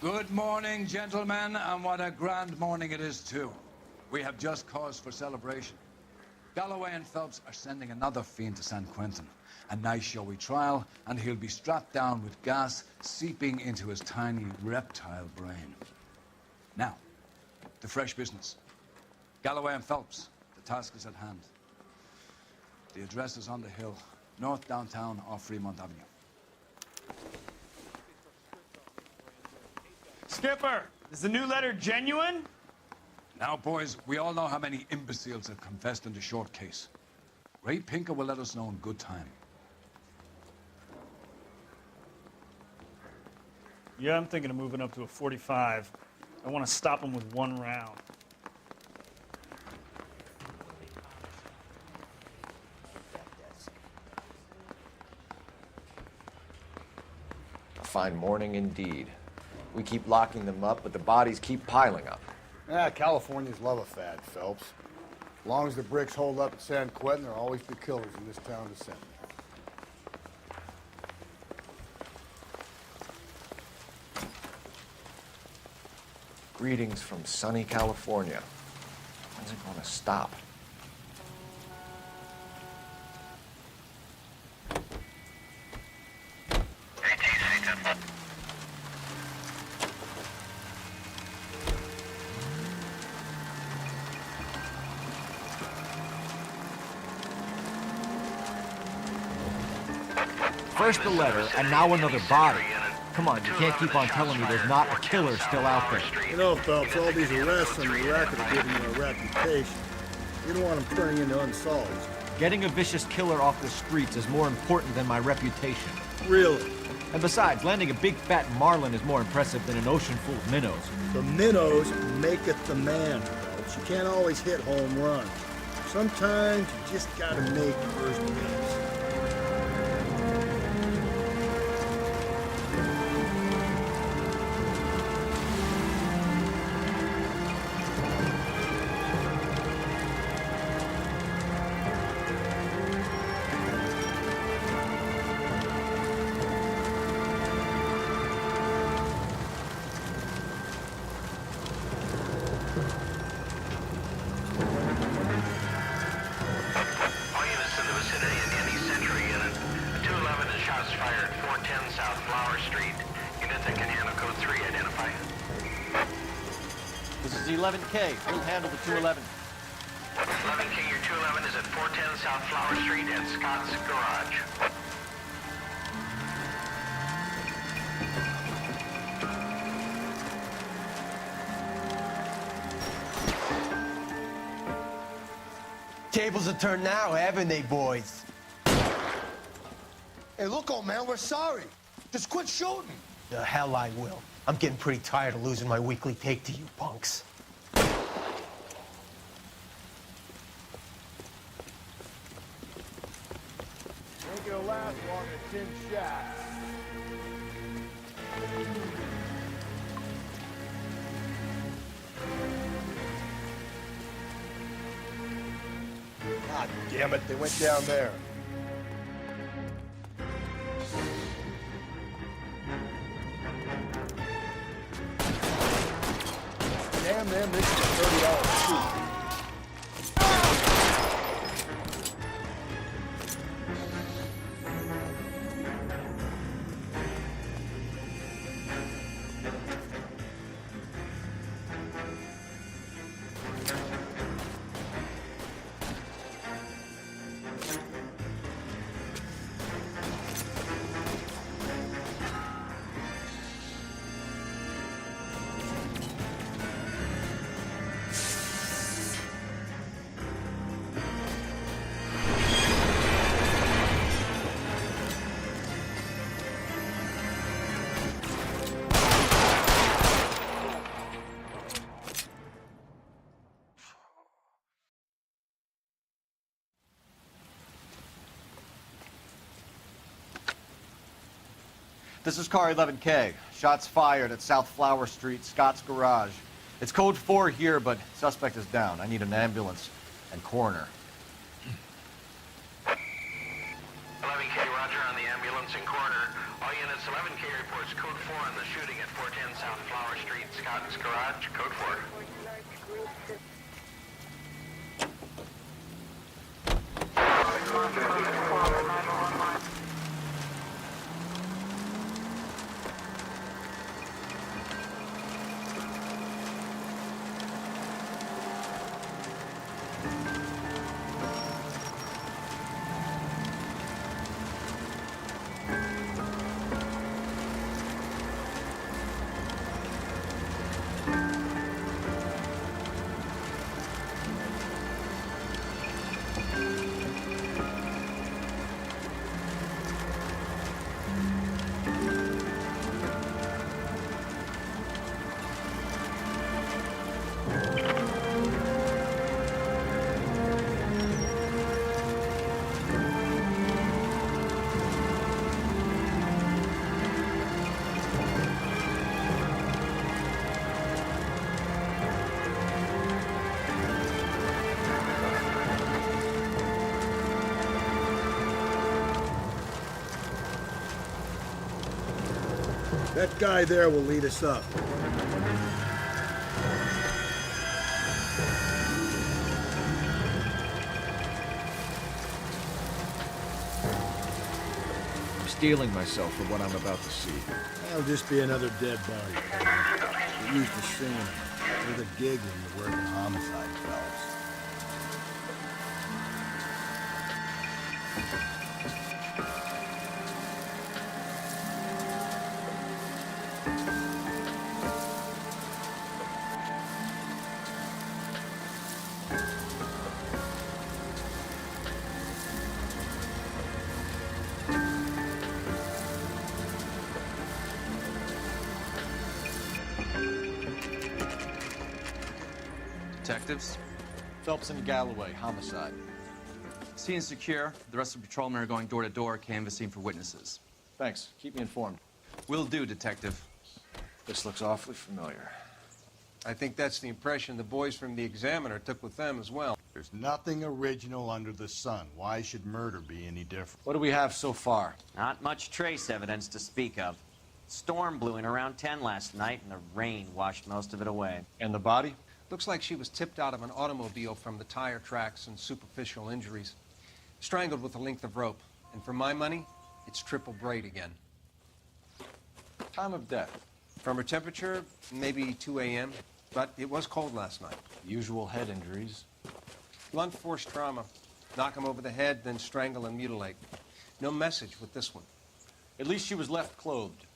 Good morning, gentlemen, and what a grand morning it is, too. We have just cause for celebration. Galloway and Phelps are sending another fiend to San Quentin. A nice showy trial, and he'll be strapped down with gas seeping into his tiny reptile brain. Now, to fresh business. Galloway and Phelps, the task is at hand. The address is on the hill, north downtown off Fremont Avenue. Skipper, is the new letter genuine? Now, boys, we all know how many imbeciles have confessed in the short case. Ray Pinker will let us know in good time. Yeah, I'm thinking of moving up to a 45. I want to stop him with one round. A fine morning indeed. We keep locking them up, but the bodies keep piling up. Californians love a fad, Phelps. As long as the bricks hold up at San Quentin, there'll always be killers in this town to send. Greetings from sunny California. When's it gonna stop? First the letter, and now another body. Come on, you can't keep on telling me there's not a killer still out there. You know, Phelps, all these arrests on the record are giving you a reputation. You don't want them turning into unsolved. Getting a vicious killer off the streets is more important than my reputation. Really? And besides, landing a big fat marlin is more impressive than an ocean full of minnows. The minnows maketh the man, Phelps. You can't always hit home runs. Sometimes you just gotta make first base. This is 11K. We'll handle the 211. 11K, your 211 is at 410 South Flower Street at Scott's Garage. Tables are turned now, haven't they, boys? Hey, look, old man, we're sorry. Just quit shooting. The hell I will. I'm getting pretty tired of losing my weekly take to you punks. Ain't gonna last long at 10 shots. God damn it, they went down there. Damn them, this is a $30 shoot. This is car 11K. Shots fired at South Flower Street, Scott's Garage. It's code 4 here, but suspect is down. I need an ambulance and coroner. 11K, Roger on the ambulance and coroner. All units, 11K reports code 4 on the shooting at 410 South Flower Street, Scott's Garage, code 4. That guy there will lead us up. I'm steeling myself for what I'm about to see. That'll just be another dead body. We're used to seeing them. They're the gig when you work in homicide, fellas. Detectives? Phelps and Galloway, homicide. Scene secure. The rest of the patrolmen are going door to door, canvassing for witnesses. Thanks. Keep me informed. Will do, Detective. This looks awfully familiar. I think that's the impression the boys from the Examiner took with them as well. There's nothing original under the sun. Why should murder be any different? What do we have so far? Not much trace evidence to speak of. Storm blew in around 10 last night, and the rain washed most of it away. And the body? Looks like she was tipped out of an automobile from the tire tracks and superficial injuries. Strangled with a length of rope. And for my money, it's triple braid again. Time of death? From her temperature, maybe 2 a.m., but it was cold last night. Usual head injuries. Blunt force trauma. Knock him over the head, then strangle and mutilate. No message with this one. At least she was left clothed.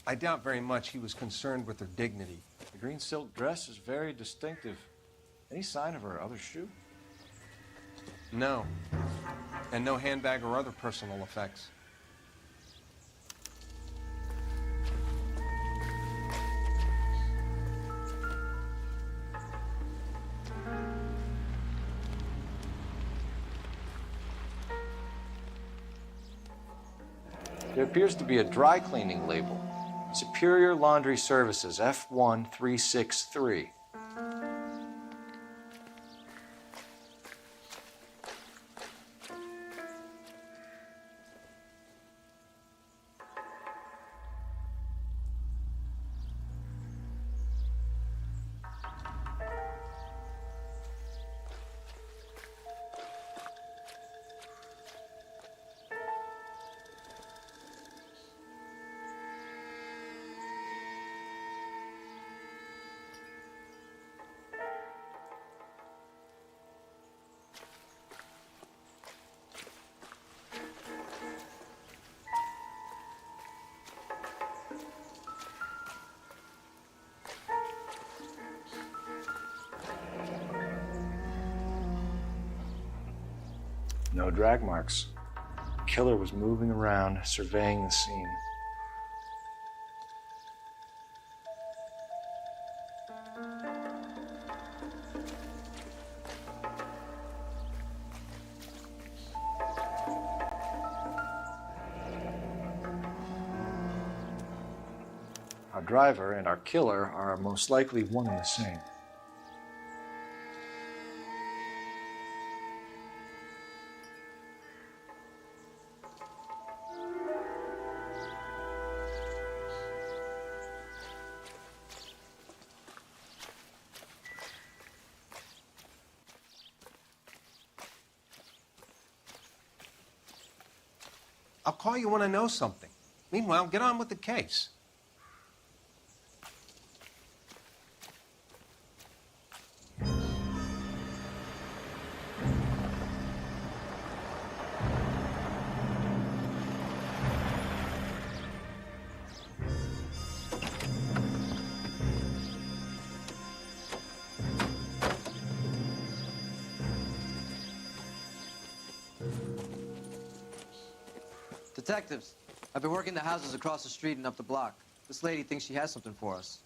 I doubt very much he was concerned with her dignity. The green silk dress is very distinctive. Any sign of her other shoe? No. And no handbag or other personal effects. There appears to be a dry cleaning label. Superior Laundry Services, F1363. No drag marks. The killer was moving around, surveying the scene. Our driver and our killer are most likely one and the same. I'll call you when I know something. Meanwhile, get on with the case. Detectives, I've been working the houses across the street and up the block. This lady thinks she has something for us.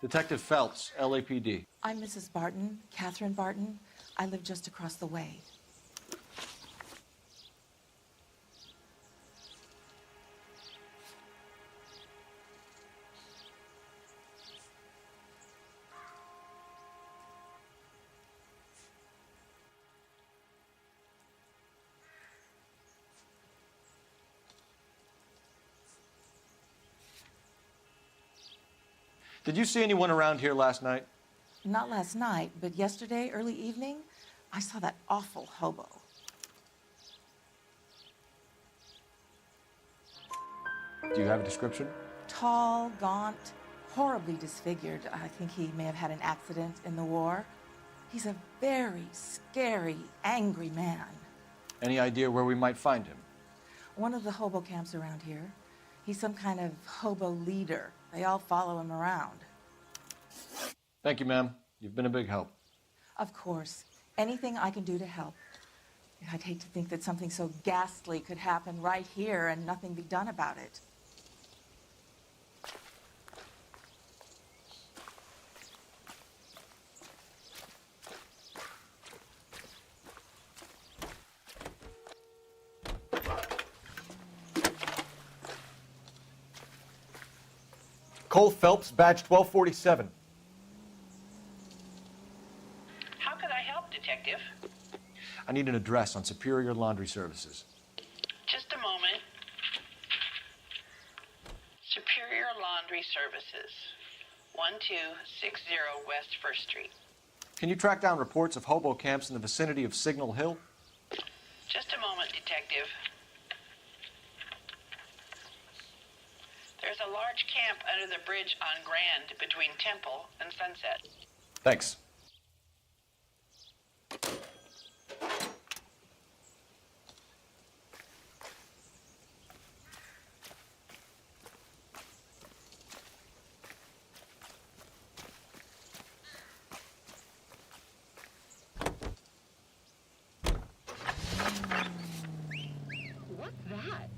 Detective Phelps, LAPD. I'm Mrs. Barton, Catherine Barton. I live just across the way. Did you see anyone around here last night? Not last night, but yesterday, early evening, I saw that awful hobo. Do you have a description? Tall, gaunt, horribly disfigured. I think he may have had an accident in the war. He's a very scary, angry man. Any idea where we might find him? One of the hobo camps around here. He's some kind of hobo leader. They all follow him around. Thank you, ma'am. You've been a big help. Of course. Anything I can do to help. I'd hate to think that something so ghastly could happen right here and nothing be done about it. Cole Phelps, badge 1247. How could I help, Detective? I need an address on Superior Laundry Services. Just a moment. Superior Laundry Services, 1260 West 1st Street. Can you track down reports of hobo camps in the vicinity of Signal Hill? Just a moment, Detective. There's a large camp under the bridge on Grand between Temple and Sunset. Thanks.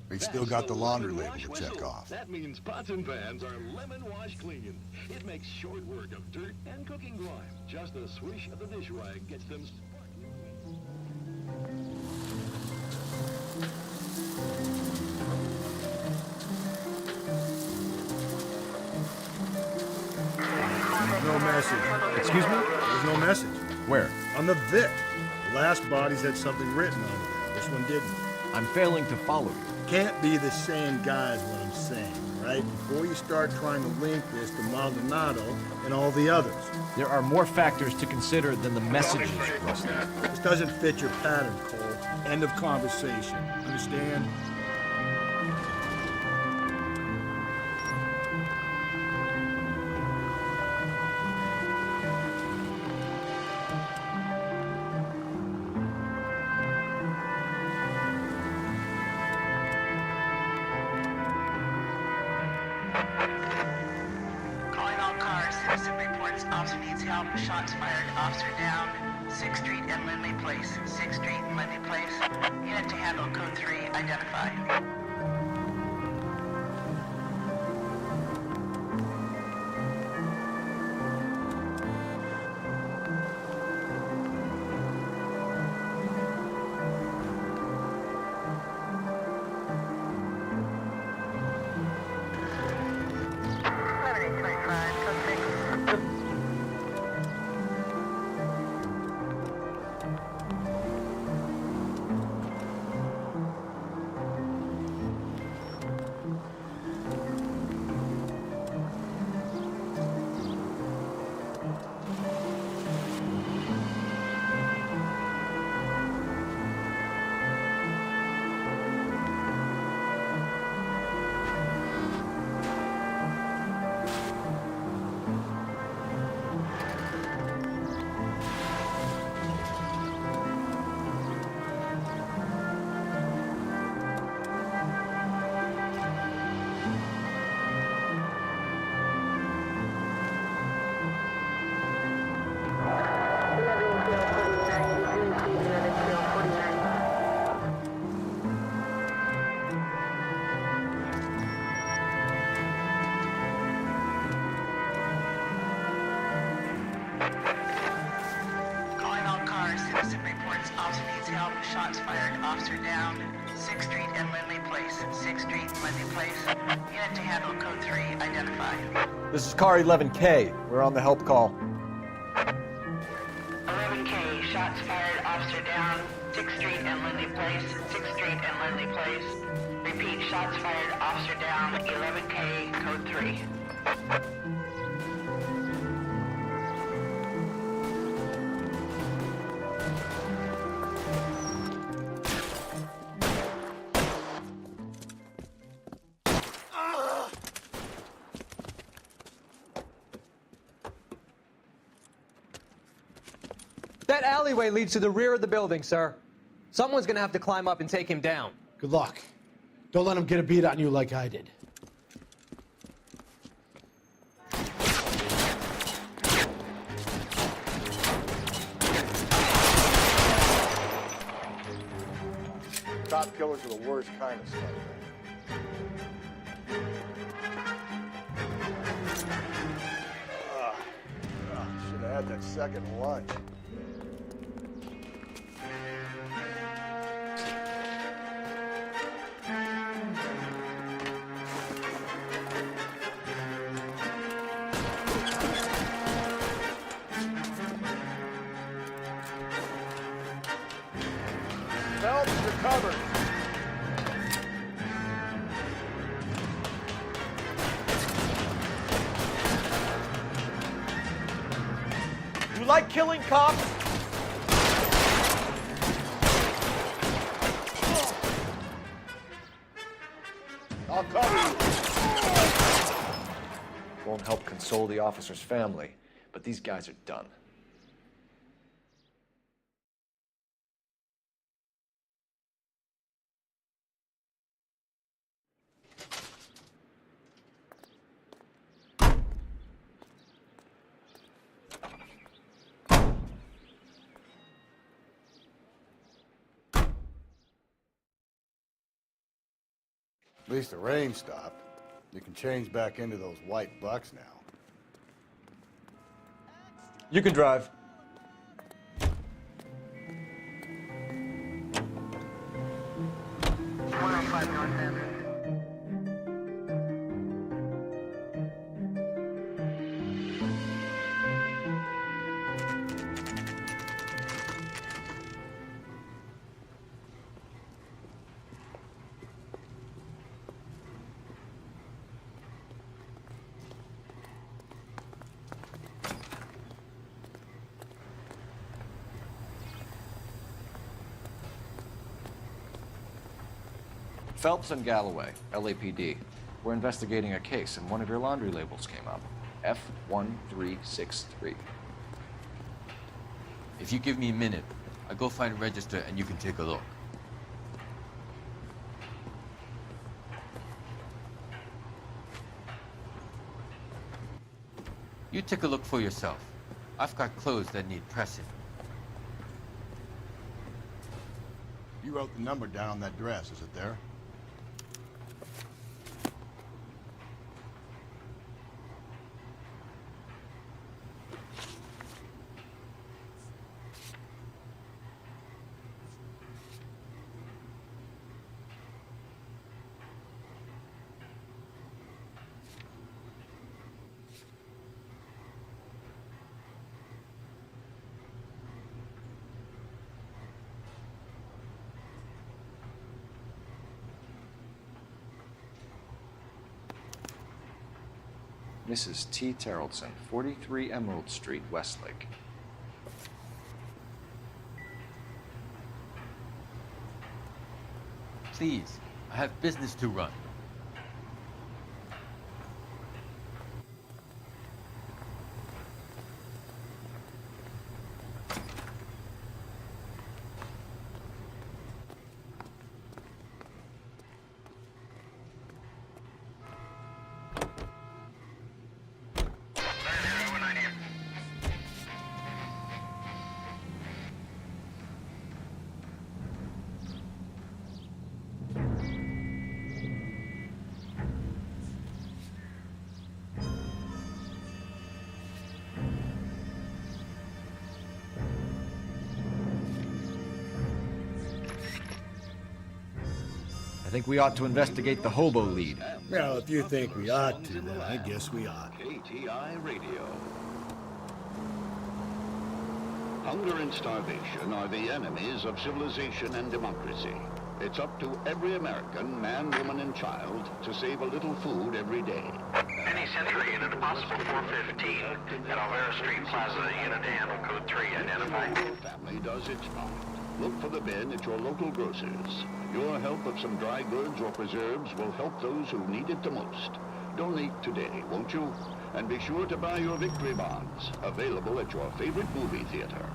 We still got the laundry label to check off. That means pots and pans are lemon wash clean. It makes short work of dirt and cooking grime. Just a swish of the dish rag gets them There's no message. Excuse me? There's no message. Where? On the Vic. The last bodies had something written on it. This one didn't. I'm failing to follow you. Can't be the same guy is what I'm saying, right? Before you start trying to link this to Maldonado and all the others. There are more factors to consider than the messages, Rusty. This doesn't fit your pattern, Cole. End of conversation. Understand? Calling all cars. Citizen reports officer needs help. Shots fired. Officer down. 6th Street and Lindley Place. 6th Street and Lindley Place. Unit to handle code 3. Identify. fired. Officer down. 6th Street and Lindley Place. 6th Street and Lindley Place. Unit to handle code 3 identified. This is car 11K. We're on the help call. 11K, shots fired, officer down. 6th Street and Lindley Place. 6th Street and Lindley Place. Repeat, shots fired, officer down. 11K, code 3. That alleyway leads to the rear of the building, sir. Someone's gonna have to climb up and take him down. Good luck. Don't let him get a beat on you like I did. Cop killers are the worst kind of stuff. Should have had that second lunch. Phelps, you're covered. You like killing cops? I'll cover you. Won't help console the officer's family, but these guys are done. At least the rain stopped. You can change back into those white bucks now. You can drive. Phelps and Galloway, LAPD. We're investigating a case, and one of your laundry labels came up. F1363. If you give me a minute, I'll go find a register and you can take a look. You take a look for yourself. I've got clothes that need pressing. You wrote the number down on that dress, is it there? Mrs. T. Terrellson, 43 Emerald Street, Westlake. Please, I have business to run. think we ought to investigate the hobo lead. Well, if you think we ought to, then I guess we ought. KTI Radio. Hunger and starvation are the enemies of civilization and democracy. It's up to every American, man, woman, and child to save a little food every day. Any Central unit, possible 415 at Alvera Street Plaza, unit to handle code 3 identified. Your family does its part. Look for the bin at your local grocer's. Your help of some dry goods or preserves will help those who need it the most. Donate today, won't you? And be sure to buy your victory bonds, available at your favorite movie theater.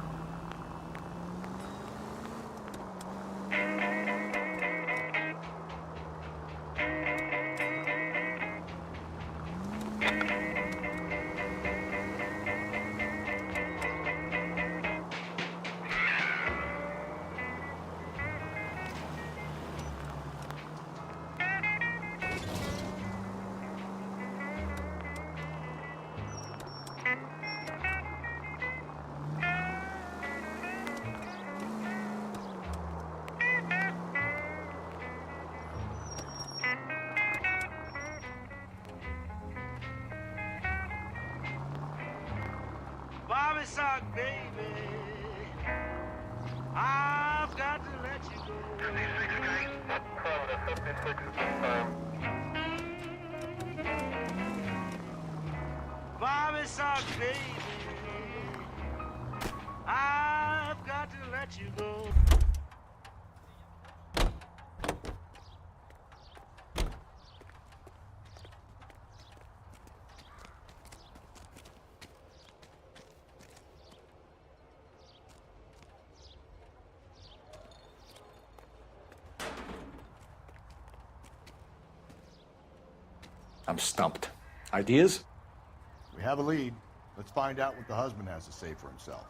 Bobby sock, baby, I've got to let you go. Bobby sock, baby, I've got to let you go. I'm stumped. Ideas? We have a lead. Let's find out what the husband has to say for himself.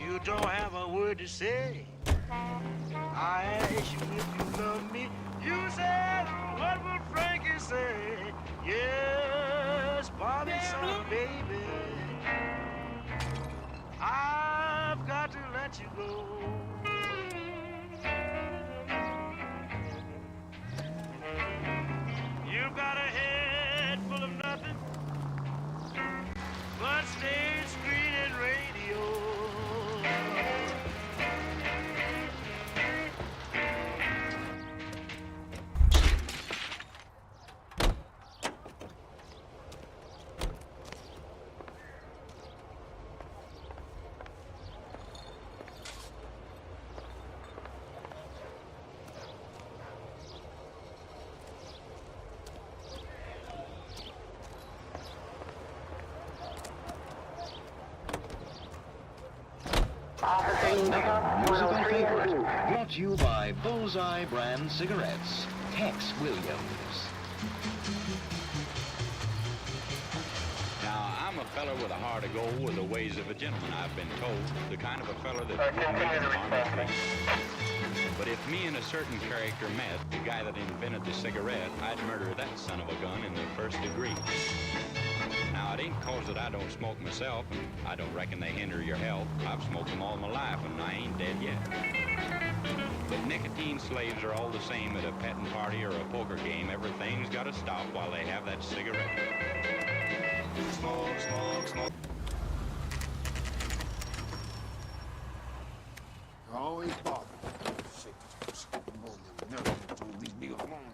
You don't have a word to say. I asked you if you love me. You said, what will Frankie say? Yes, Bobby, son, baby. I've got to let you go. You've got a head full of nothing but stage, screen, and radio. Musical favorite, brought to you by Bullseye brand cigarettes. Tex Williams. Now, I'm a feller with a heart of gold with the ways of a gentleman, I've been told. The kind of a feller that wouldn't even harm a tree. But if me and a certain character met, the guy that invented the cigarette, I'd murder that son of a gun in the first degree. Now, it ain't 'cause that I don't smoke myself, and I don't reckon they hinder your health. I've smoked them all my life, and I ain't dead yet. But nicotine slaves are all the same at a petting party or a poker game. Everything's got to stop while they have that cigarette. Smoke, smoke, smoke. Always bother. Never leave me alone.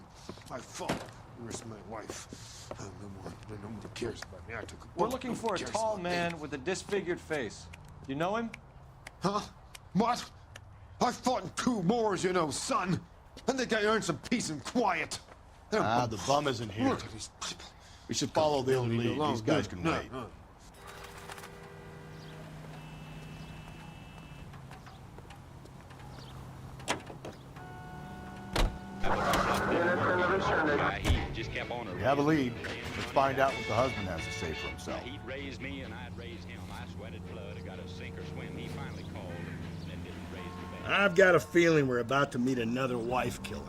My fault. Where's my wife? Nobody cares about me. I took a We're bullet. looking Nobody for a cares tall about me. man with a disfigured face. You know him? Huh? What? I fought in 2 wars, you know, son. I think I earned some peace and quiet. The bum isn't here. Look at these people. We should follow the lead. These guys can No, wait. no. going to We have a raise lead. me. Let's find out what the husband has to say for himself. He'd raise me and I'd raise him. I sweated blood. I got a sink or swim. He finally called and then didn't raise me back. I've got a feeling we're about to meet another wife killer.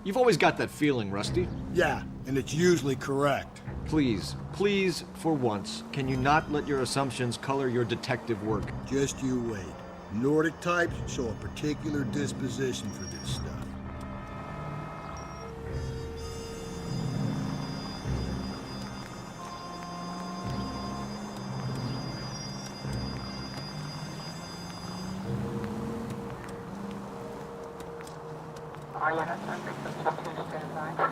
You've always got that feeling, Rusty. Yeah, and it's usually correct. Please, please, for once, can you not let your assumptions color your detective work? Just you wait. Nordic types show a particular disposition for this stuff. All units are frequency 2 standby.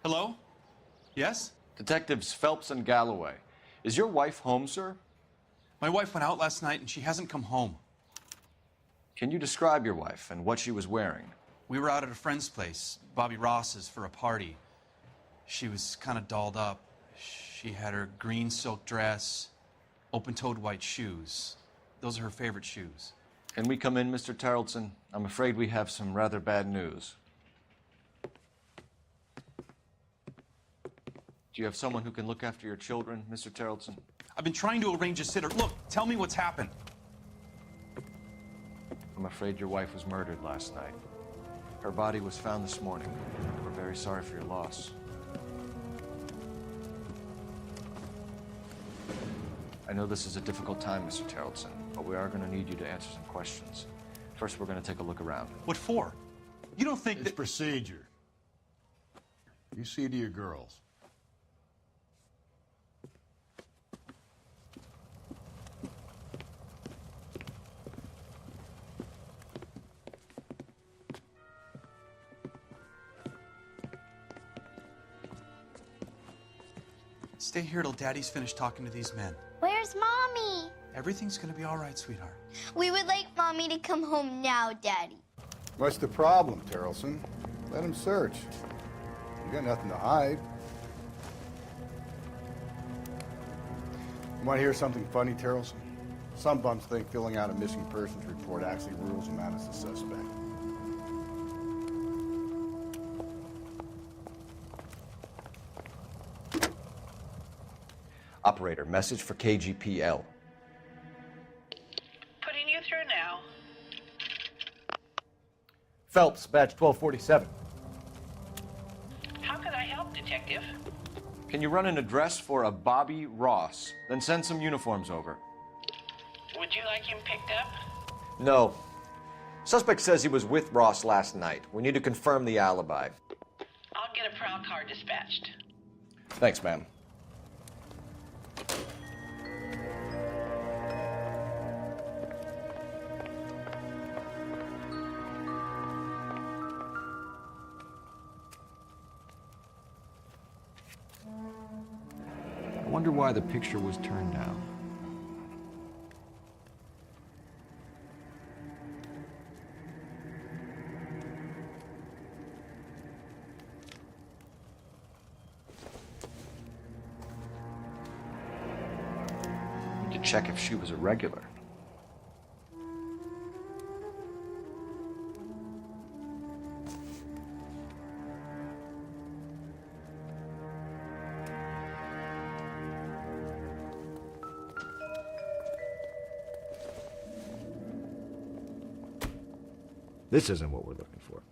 Hello? Yes? Detectives Phelps and Galloway. Is your wife home, sir? My wife went out last night and she hasn't come home. Can you describe your wife and what she was wearing? We were out at a friend's place, Bobby Ross's, for a party. She was kind of dolled up. She had her green silk dress, open-toed white shoes. Those are her favorite shoes. Can we come in, Mr. Tarleton? I'm afraid we have some rather bad news. Do you have someone who can look after your children, Mr. Tarleton? I've been trying to arrange a sitter. Look, tell me what's happened. I'm afraid your wife was murdered last night. Her body was found this morning. We're very sorry for your loss. I know this is a difficult time, Mr. Tarleton, but we are going to need you to answer some questions. First, we're going to take a look around. What for? You don't think It's procedure. You see to your girls. Stay here till Daddy's finished talking to these men. Where's Mommy? Everything's gonna be all right, sweetheart. We would like Mommy to come home now, Daddy. What's the problem, Tarleton? Let him search. You got nothing to hide. You want to hear something funny, Tarleton? Some bums think filling out a missing persons report actually rules him out as a suspect. Operator, message for KGPL. Putting you through now. Phelps, badge 1247. How can I help, Detective? Can you run an address for a Bobby Ross? Then send some uniforms over. Would you like him picked up? No. Suspect says he was with Ross last night. We need to confirm the alibi. I'll get a prowl car dispatched. Thanks, ma'am. I wonder why the picture was turned down. check if she was a regular. This isn't what we're looking for.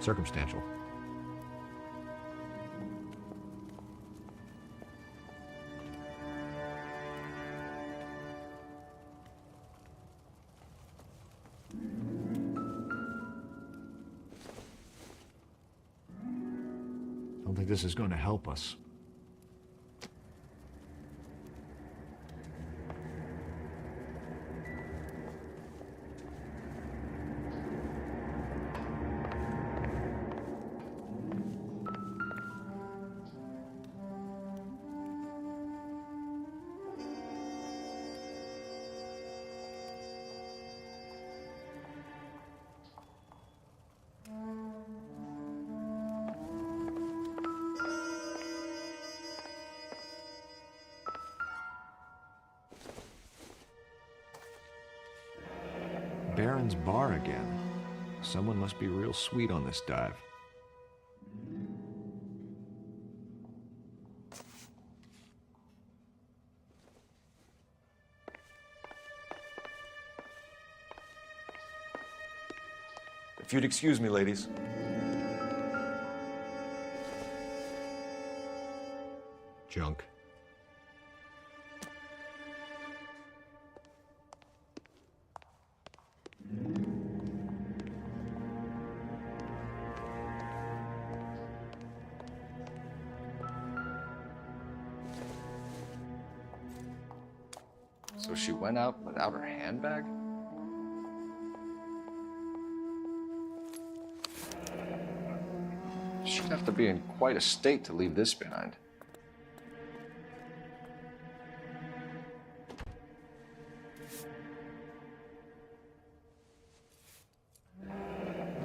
Circumstantial. I don't think this is going to help us. Baron's bar again. Someone must be real sweet on this dive. If you'd excuse me, ladies. Junk. So she went out without her handbag? She'd have to be in quite a state to leave this behind.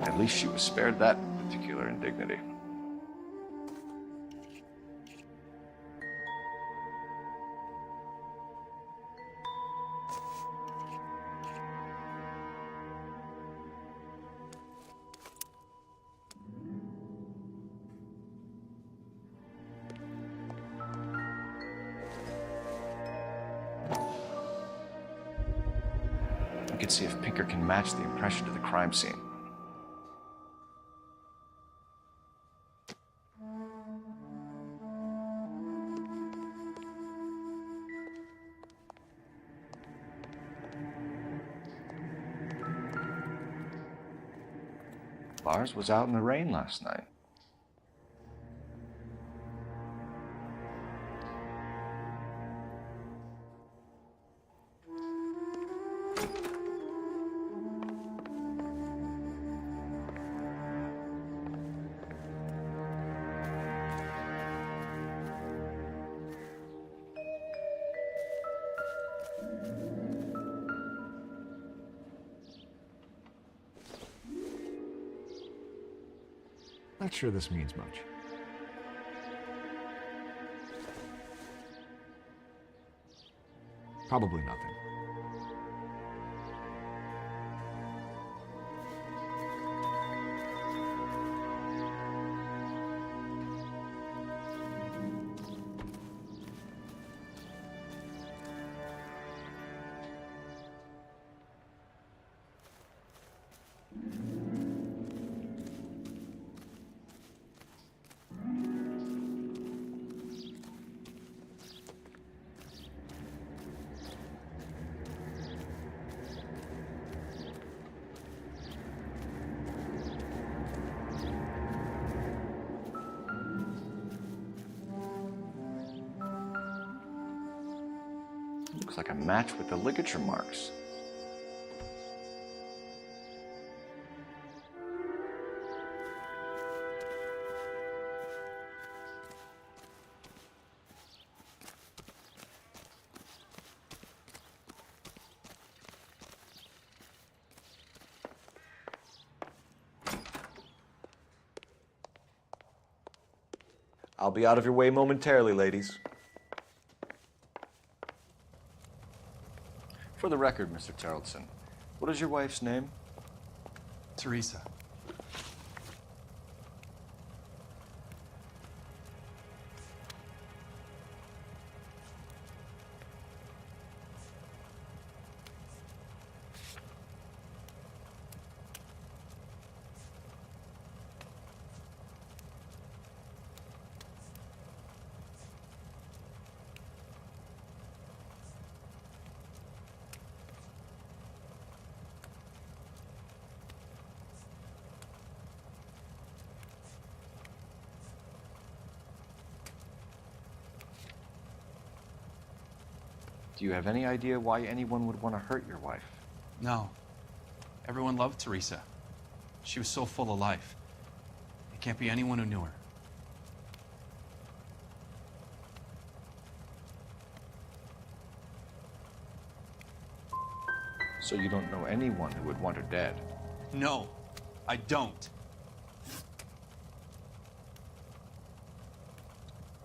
At least she was spared that particular indignity. We could see if Pinker can match the impression to the crime scene. Lars was out in the rain last night. Not sure this means much. Probably nothing. Looks like a match with the ligature marks. I'll be out of your way momentarily, ladies. For the record, Mr. Terrelson, what is your wife's name? Teresa. Do you have any idea why anyone would want to hurt your wife? No. Everyone loved Teresa. She was so full of life. It can't be anyone who knew her. So you don't know anyone who would want her dead? No, I don't.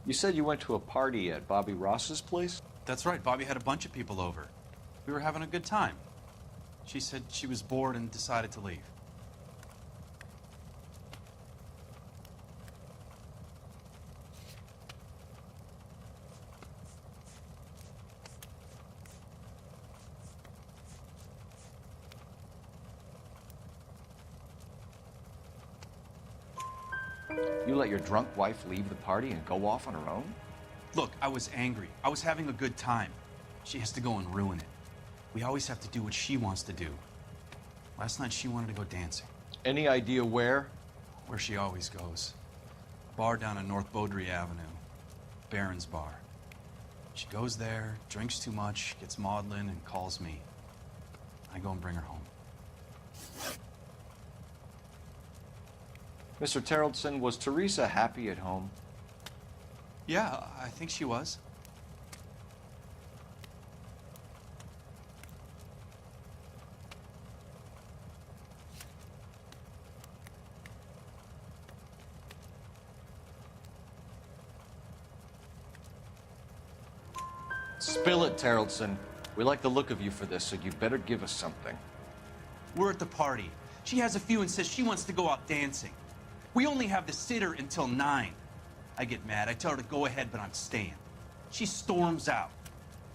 You said you went to a party at Bobby Ross's place? That's right. Bobby had a bunch of people over. We were having a good time. She said she was bored and decided to leave. You let your drunk wife leave the party and go off on her own? Look, I was angry. I was having a good time. She has to go and ruin it. We always have to do what she wants to do. Last night she wanted to go dancing. Any idea where? Where she always goes. A bar down on North Beaudry Avenue. Barron's Bar. She goes there, drinks too much, gets maudlin, and calls me. I go and bring her home. Mr. Terrelson, was Teresa happy at home? Yeah, I think she was. Spill it, Terrelson. We like the look of you for this, so you better give us something. We're at the party. She has a few and says she wants to go out dancing. We only have the sitter until 9. I get mad. I tell her to go ahead, but I'm staying. She storms out.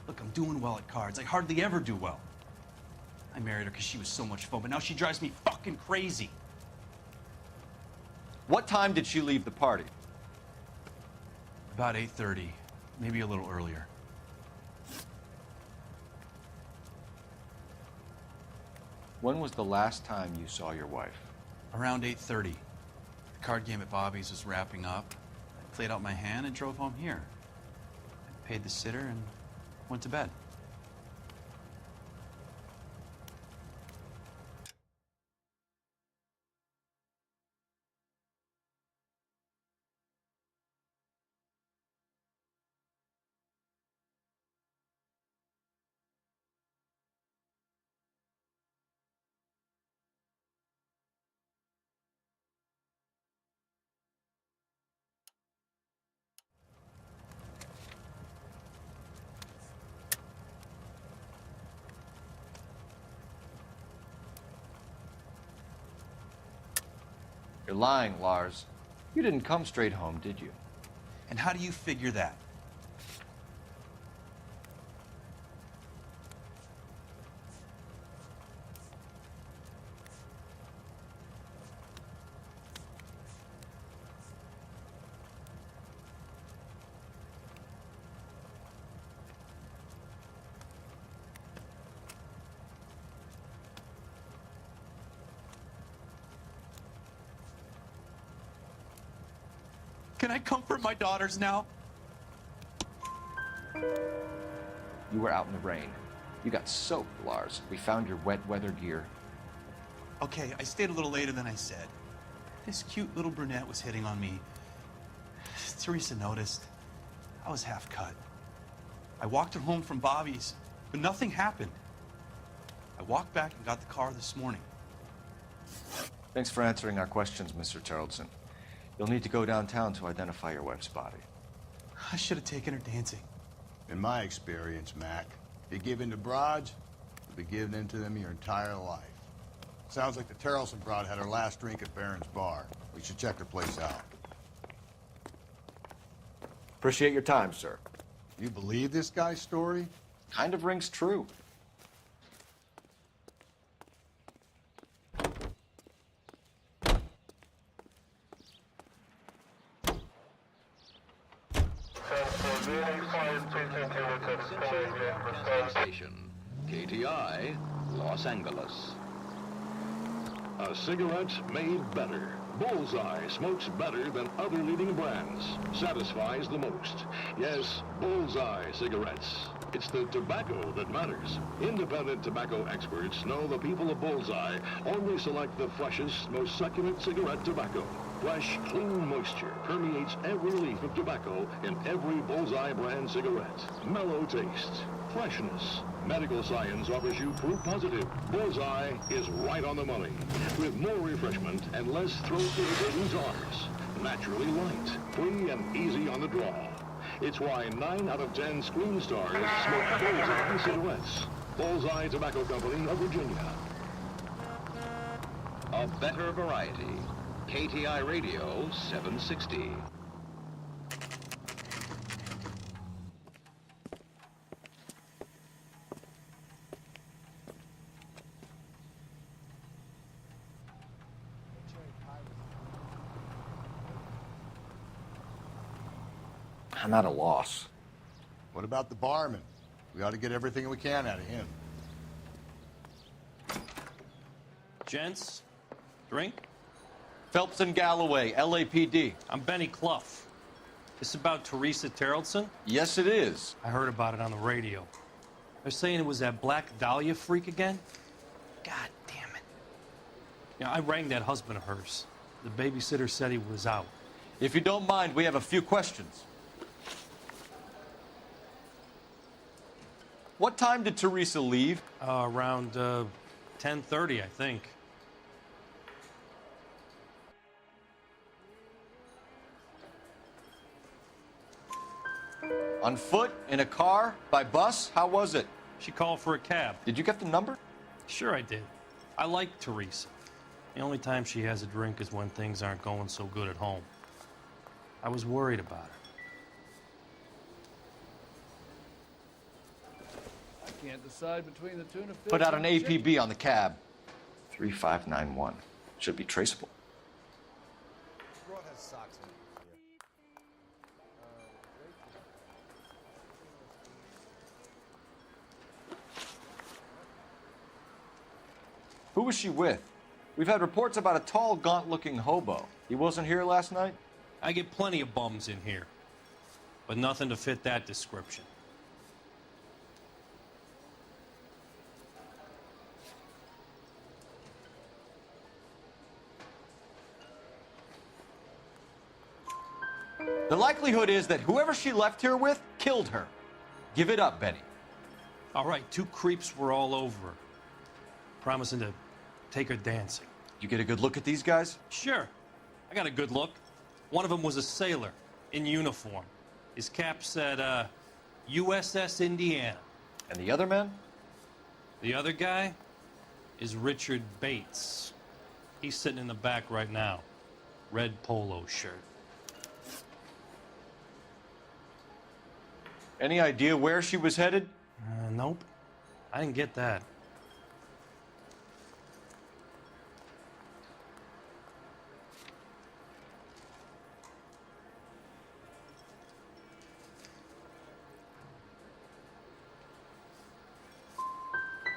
Look, I'm doing well at cards. I hardly ever do well. I married her because she was so much fun, but now she drives me fucking crazy. What time did she leave the party? About 8:30, maybe a little earlier. When was the last time you saw your wife? Around 8:30. The card game at Bobby's was wrapping up. I played out my hand and drove home here. I paid the sitter and went to bed. You're lying, Lars. You didn't come straight home, did you? And how do you figure that? Can I comfort my daughters now? You were out in the rain. You got soaked, Lars. We found your wet weather gear. Okay, I stayed a little later than I said. This cute little brunette was hitting on me. Teresa noticed. I was half cut. I walked her home from Bobby's, but nothing happened. I walked back and got the car this morning. Thanks for answering our questions, Mr. Terrelson. You'll need to go downtown to identify your wife's body. I should have taken her dancing. In my experience, Mac, you give in to broads, you'll be giving in to them your entire life. Sounds like the Terrelson broad had her last drink at Barron's Bar. We should check her place out. Appreciate your time, sir. You believe this guy's story? Kind of rings true. Station, KTI, Los Angeles. A cigarette made better. Bullseye smokes better than other leading brands. Satisfies the most. Yes, Bullseye cigarettes. It's the tobacco that matters. Independent tobacco experts know the people of Bullseye only select the freshest, most succulent cigarette tobacco. Fresh, clean moisture permeates every leaf of tobacco in every Bullseye brand cigarette. Mellow taste, freshness. Medical science offers you proof positive. Bullseye is right on the money, with more refreshment and less throat-irritating tars. Naturally light, free and easy on the draw. It's why 9 out of 10 screen stars smoke Bullseye cigarettes. Bullseye Tobacco Company of Virginia. A better variety. KTI Radio 760. I'm at a loss. What about the barman? We ought to get everything we can out of him. Gents, drink? Phelps and Galloway, LAPD. I'm Benny Clough. This about Teresa Terrelson? Yes, it is. I heard about it on the radio. They're saying it was that Black Dahlia freak again? God damn it. You know, I rang that husband of hers. The babysitter said he was out. If you don't mind, we have a few questions. What time did Teresa leave? Around 10:30, I think. On foot? In a car? By bus? How was it? She called for a cab. Did you get the number? Sure I did. I like Teresa. The only time she has a drink is when things aren't going so good at home. I was worried about her. I can't decide between the tuna fish. Put out an and chicken. APB on the cab. 3591. Should be traceable. Broad has socks in it. Who was she with? We've had reports about a tall, gaunt-looking hobo. He wasn't here last night? I get plenty of bums in here, but nothing to fit that description. The likelihood is that whoever she left here with killed her. Give it up, Benny. All right, 2 creeps were all over her, promising to take her dancing. You get a good look at these guys? Sure. I got a good look. One of them was a sailor in uniform. His cap said, USS Indiana. And the other man? The other guy is Richard Bates. He's sitting in the back right now. Red polo shirt. Any idea where she was headed? Nope. I didn't get that.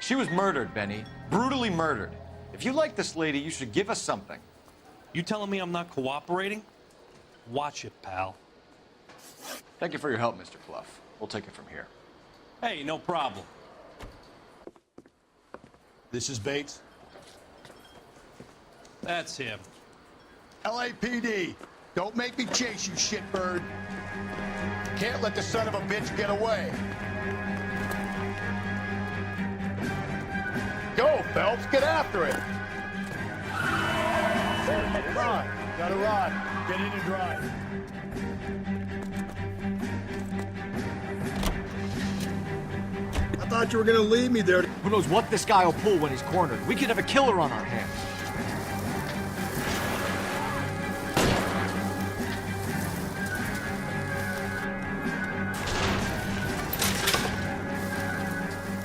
She was murdered, Benny. Brutally murdered. If you like this lady, you should give us something. You telling me I'm not cooperating? Watch it, pal. Thank you for your help, Mr. Clough. We'll take it from here. Hey, no problem. This is Bates. That's him. LAPD, don't make me chase you, shitbird. Can't let the son of a bitch get away. Go, Phelps, get after it. Come on, gotta run. Get in and drive. I thought you were gonna leave me there. Who knows what this guy will pull when he's cornered? We could have a killer on our hands.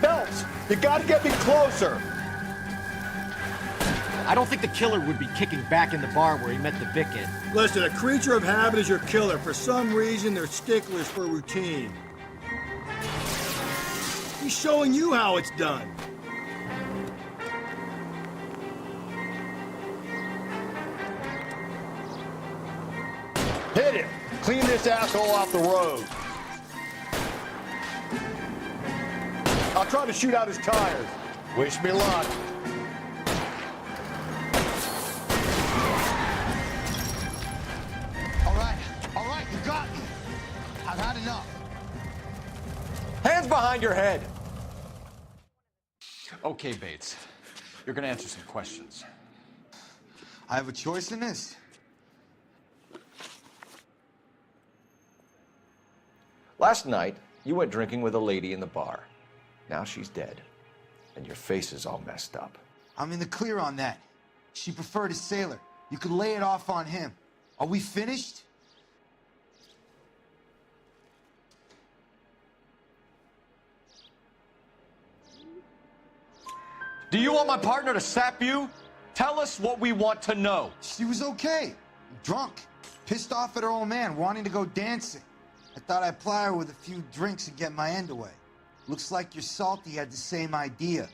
Phelps, you gotta get me closer. I don't think the killer would be kicking back in the bar where he met the Vic in. Listen, a creature of habit is your killer. For some reason, they're sticklers for routine. He's showing you how it's done. Hit him! Clean this asshole off the road. I'll try to shoot out his tires. Wish me luck. All right, you got me. I've had enough. Hands behind your head. Okay, Bates. You're gonna answer some questions. I have a choice in this. Last night, you went drinking with a lady in the bar. Now she's dead, and your face is all messed up. I'm in the clear on that. She preferred a sailor. You could lay it off on him. Are we finished? Do you want my partner to sap you? Tell us what we want to know. She was okay. Drunk. Pissed off at her old man, wanting to go dancing. I thought I'd ply her with a few drinks and get my end away. Looks like your Salty had the same idea.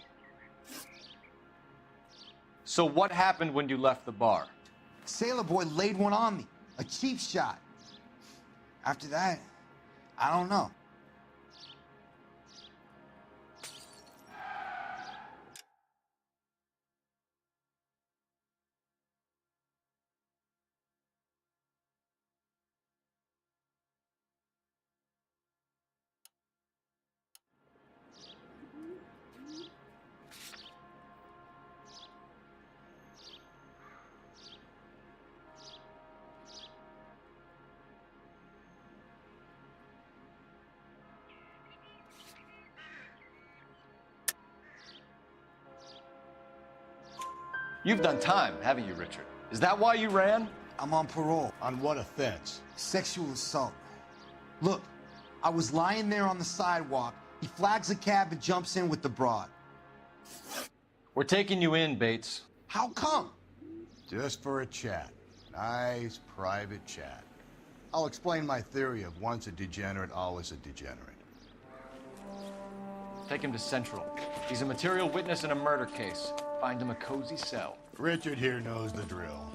So what happened when you left the bar? Sailor boy laid one on me. A cheap shot. After that, I don't know. You've done time, haven't you, Richard? Is that why you ran? I'm on parole. On what offense? Sexual assault. Look, I was lying there on the sidewalk. He flags a cab and jumps in with the broad. We're taking you in, Bates. How come? Just for a chat. Nice, private chat. I'll explain my theory of once a degenerate, always a degenerate. Take him to Central. He's a material witness in a murder case. Find him a cozy cell. Richard here knows the drill.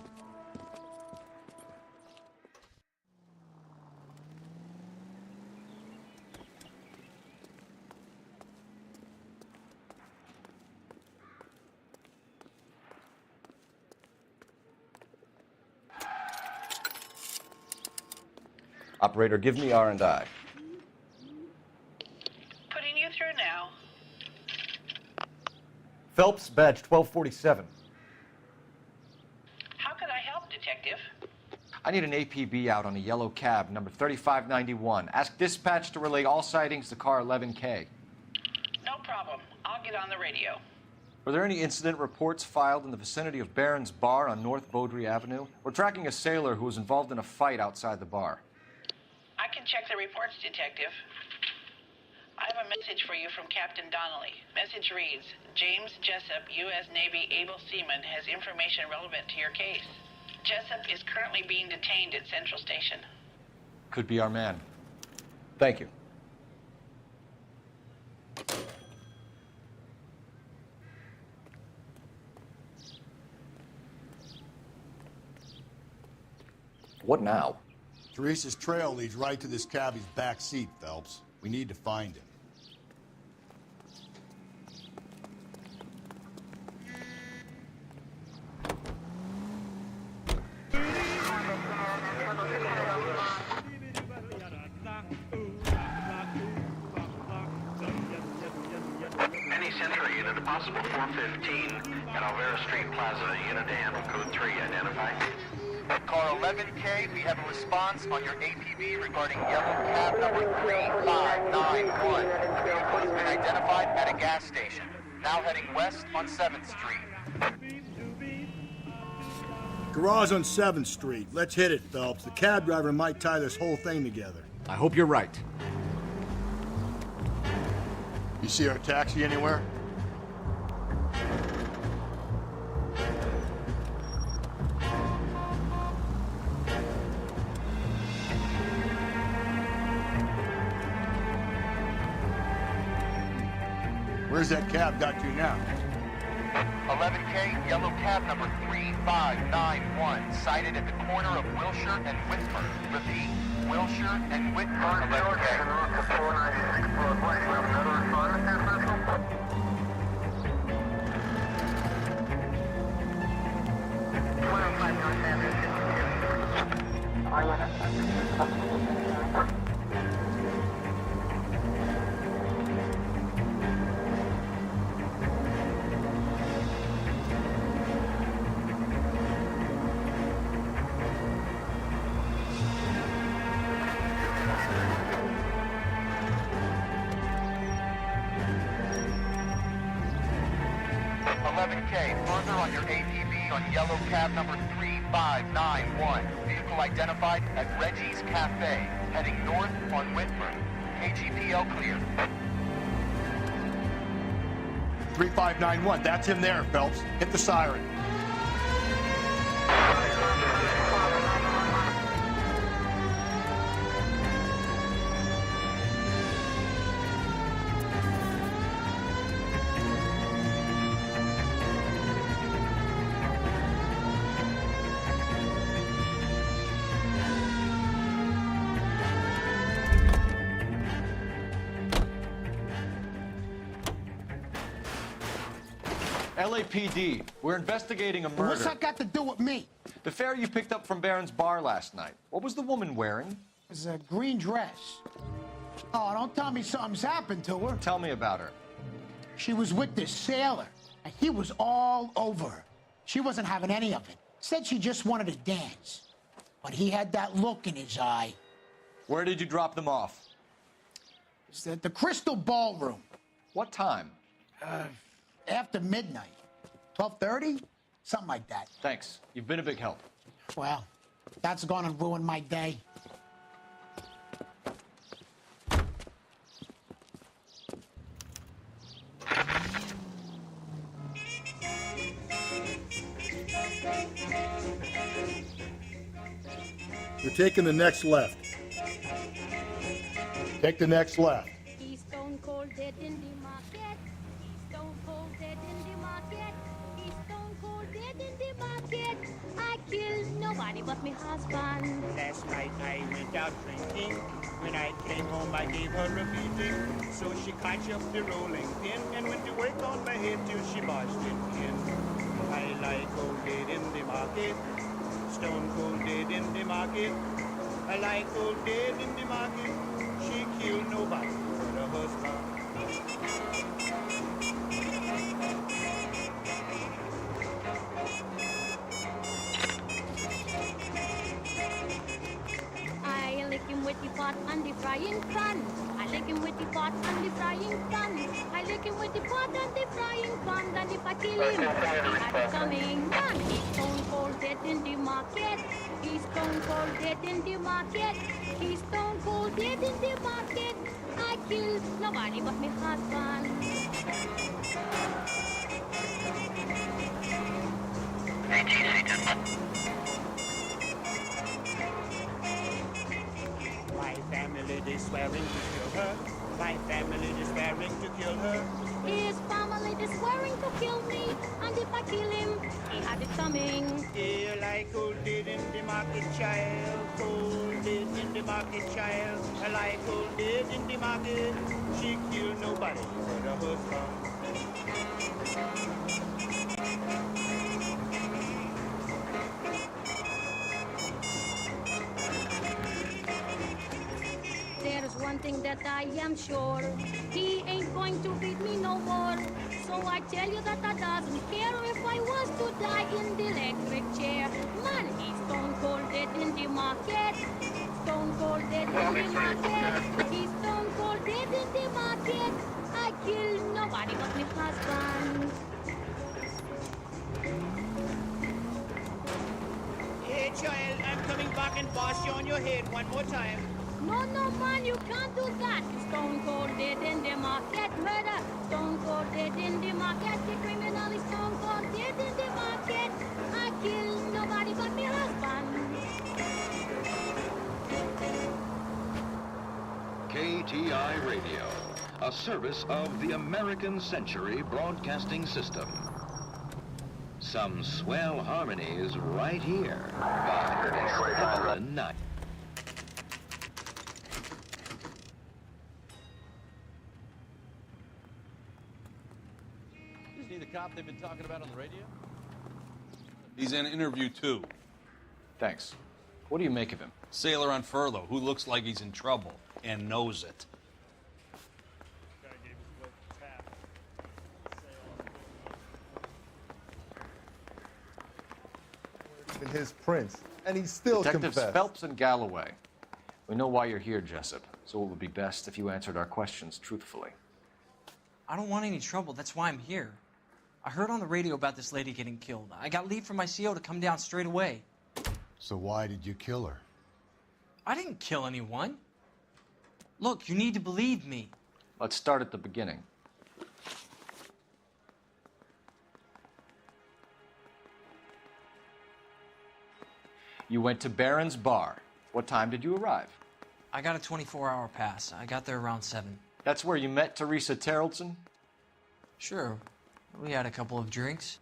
Operator, give me R&I. Putting you through now. Phelps, badge 1247. How can I help, Detective? I need an APB out on a yellow cab, number 3591. Ask dispatch to relay all sightings to car 11K. No problem. I'll get on the radio. Were there any incident reports filed in the vicinity of Barron's Bar on North Beaudry Avenue? We're tracking a sailor who was involved in a fight outside the bar. I can check the reports, Detective. I have a message for you from Captain Donnelly. Message reads, James Jessup, U.S. Navy able seaman, has information relevant to your case. Jessup is currently being detained at Central Station. Could be our man. Thank you. What now? Teresa's trail leads right to this cabbie's back seat, Phelps. We need to find him. Any Central unit, a possible 415 at Alvera Street Plaza, unit to handle code 3, identify. Car 11K, we have a response on your APB regarding yellow cab number 3591. The vehicle has been identified at a gas station. Now heading west on 7th Street. Garage on 7th Street. Let's hit it, Phelps. The cab driver might tie this whole thing together. I hope you're right. You see our taxi anywhere? Where's that cab got to now? 11K, yellow cab number 3591, sighted at the corner of Wilshire and Whitford. Repeat, Wilshire and Whitford, 11K. Further on your APB on yellow cab number 3591. Vehicle identified at Reggie's Cafe, heading north on Whitford. KGPL clear. 3591, that's him there, Phelps. Hit the siren. LAPD, we're investigating a murder. What's that got to do with me? The fare you picked up from Barron's bar last night. What was the woman wearing? It was a green dress. Oh, don't tell me something's happened to her. Tell me about her. She was with this sailor, and he was all over her. She wasn't having any of it. Said she just wanted to dance. But he had that look in his eye. Where did you drop them off? It's at the Crystal Ballroom. What time? After midnight. 12:30? Something like that. Thanks. You've been a big help. Well, that's gonna ruin my day. You're taking the next left. Take the next left. He's stone cold dead in the market. He's stone cold dead in the market. He's stone cold dead in the market. I killed nobody but my husband. Last night I went out drinking. When I came home I gave her a beating. So she caught up the rolling pin and went to work on my head till she barged it in. I lie cold dead in the market. Stone cold dead in the market. I lie cold dead in the market. She killed nobody but her husband. I lick him with the pot and the frying pan. I lick him with the pot and the frying pan. I lick him with the pot and the frying pan. And if I kill him, he had it coming down. He's stone cold dead in the market. He's stone cold dead in the market. He's stone cold dead in the market. I killed nobody but my husband. My family is swearing to kill her. My family is swearing to kill her. His family is swearing to kill me. And if I kill him, he had it coming. Yeah, like cold dead in the market, child. Cold dead in the market, child. I like cold dead in the market. She killed nobody but her husband. There's one thing that I am sure. He ain't going to beat me no more. So I tell you that I doesn't care if I was to die in the electric chair. Man, he's stone cold dead in the market. Stone cold dead in the market. He's stone cold dead in the market. I kill nobody but my husband. Hey, child, I'm coming back and boss you on your head one more time. No, no, man, you can't do that. Stone cold dead in the market, murder. Stone cold dead in the market, the criminal is stone cold dead in the market. I kill nobody but my husband. KTI Radio, a service of the American Century Broadcasting System. Some swell harmonies right here by the night. You see the cop they've been talking about on the radio? He's in interview 2. Thanks. What do you make of him? Sailor on furlough who looks like he's in trouble and knows it. In his prints, and he still Detectives confessed. Phelps and Galloway. We know why you're here, Jessup, so it would be best if you answered our questions truthfully. I don't want any trouble. That's why I'm here. I heard on the radio about this lady getting killed. I got leave from my CO to come down straight away. So why did you kill her? I didn't kill anyone. Look, you need to believe me. Let's start at the beginning. You went to Barron's Bar. What time did you arrive? I got a 24-hour pass. I got there around 7. That's where you met Teresa Terrelson? Sure. We had a couple of drinks.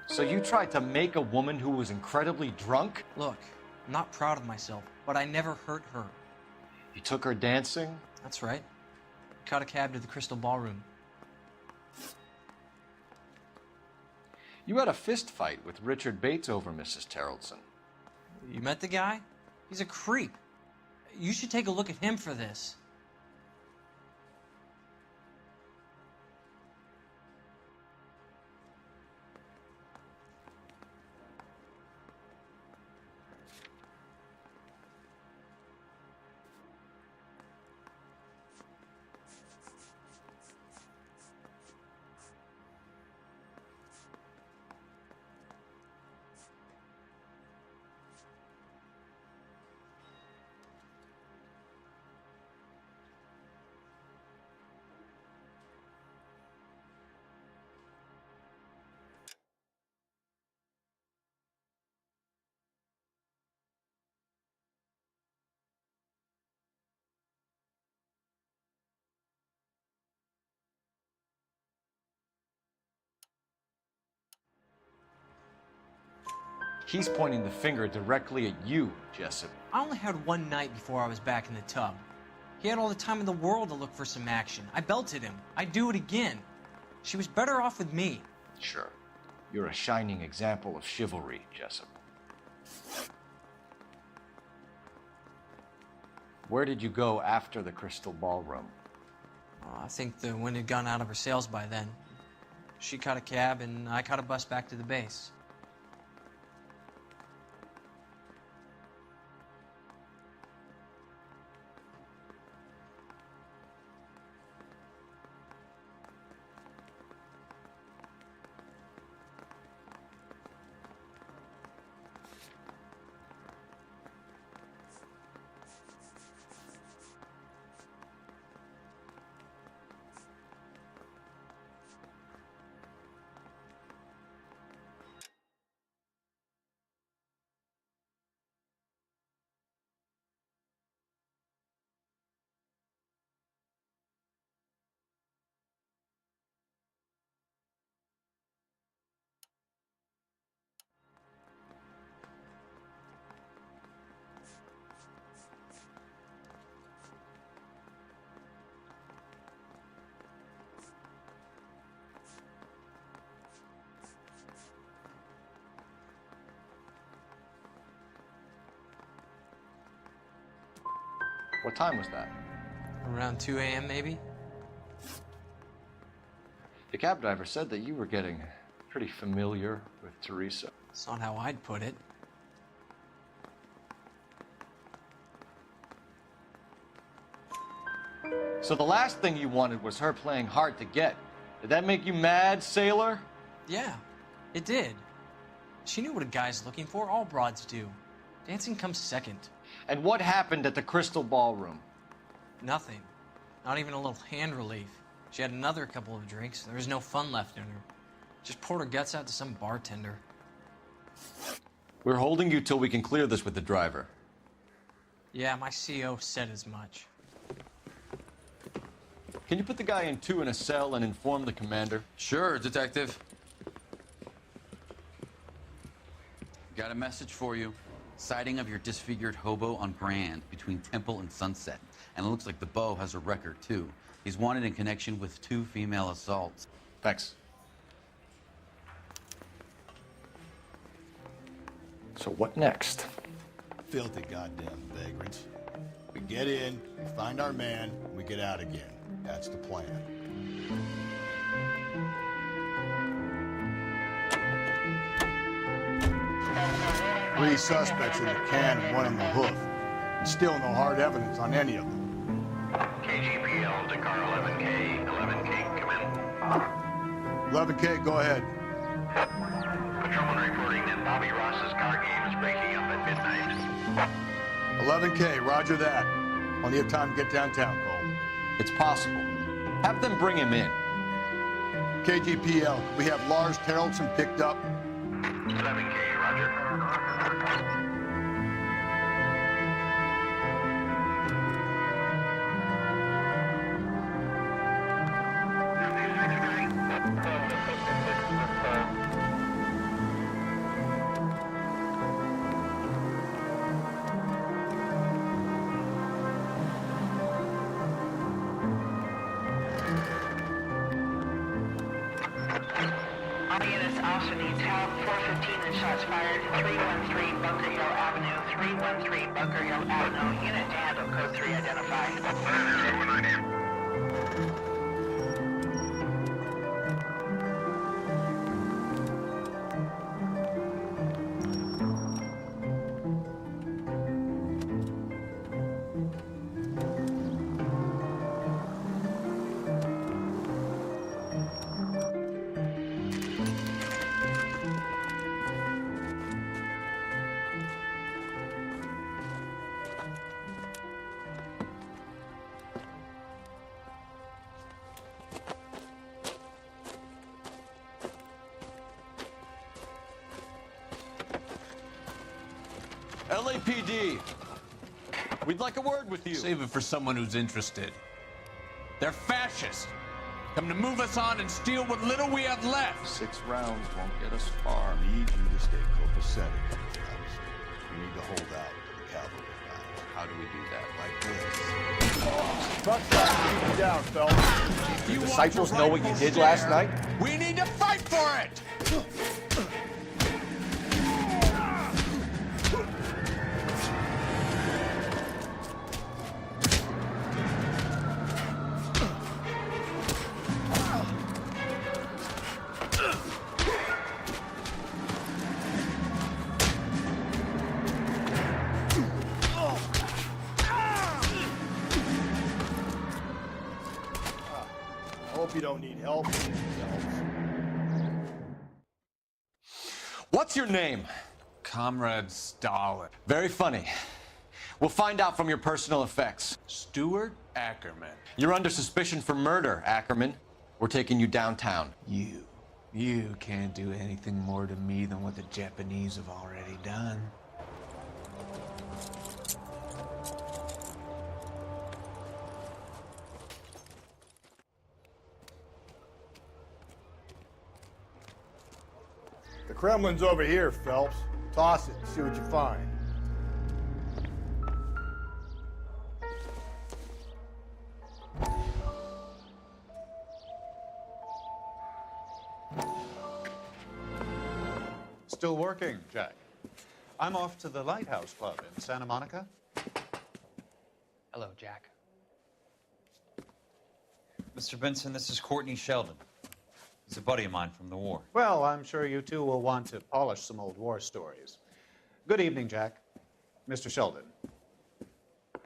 So you tried to make a woman who was incredibly drunk? Look, I'm not proud of myself, but I never hurt her. You took her dancing? That's right. Caught a cab to the Crystal Ballroom. You had a fist fight with Richard Bates over Mrs. Terrelson. You met the guy? He's a creep. You should take a look at him for this. He's pointing the finger directly at you, Jessup. I only had one night before I was back in the tub. He had all the time in the world to look for some action. I belted him. I'd do it again. She was better off with me. Sure. You're a shining example of chivalry, Jessup. Where did you go after the Crystal Ballroom? I think the wind had gone out of her sails by then. She caught a cab, and I caught a bus back to the base. What time was that? Around 2 a.m. maybe? The cab driver said that you were getting pretty familiar with Teresa. That's not how I'd put it. So the last thing you wanted was her playing hard to get. Did that make you mad, sailor? Yeah, it did. She knew what a guy's looking for. All broads do. Dancing comes second. And what happened at the Crystal Ballroom? Nothing. Not even a little hand relief. She had another couple of drinks. There was no fun left in her. Just poured her guts out to some bartender. We're holding you till we can clear this with the driver. Yeah, my CO said as much. Can you put the guy in 2 in a cell and inform the commander? Sure, Detective. Got a message for you. Sighting of your disfigured hobo on Grand between Temple and Sunset. And it looks like the beau has a record, too. He's wanted in connection with 2 female assaults. Thanks. So what next? Filthy goddamn vagrants. We get in, we find our man, and we get out again. That's the plan. Three suspects in the can and 1 in the hoof. And still no hard evidence on any of them. KGPL to car 11K. 11K, come in. 11K, go ahead. Patrolman reporting that Bobby Ross's car game is breaking up at midnight. 11K, roger that. Plenty of time to get downtown, Cole. It's possible. Have them bring him in. KGPL, could we have Lars Terrelson picked up? 11K, roger. All units also needs help. 415 and shots fired. 313 Bunker Hill Avenue. 313 Bunker Hill Avenue. Unit to handle code 3 identified. LAPD, we'd like a word with you. Save it for someone who's interested. They're fascists. Come to move us on and steal what little we have left. 6 rounds won't get us far. I need you to stay copacetic. We need to hold out until the cavalry arrives. How do we do that? Like this. Truck stop, keep you down, fellas. The disciples know what you did last night? We need to fight for it! Hope you don't need help. What's your name? Comrade Stalin. Very funny. We'll find out from your personal effects. Stuart Ackerman. You're under suspicion for murder, Ackerman. We're taking you downtown. You can't do anything more to me than what the Japanese have already done. The Kremlin's over here, Phelps. Toss it and see what you find. Still working, Jack. I'm off to the Lighthouse Club in Santa Monica. Hello, Jack. Mr. Benson, this is Courtney Sheldon. He's a buddy of mine from the war. Well, I'm sure you two will want to polish some old war stories. Good evening, Jack. Mr. Sheldon.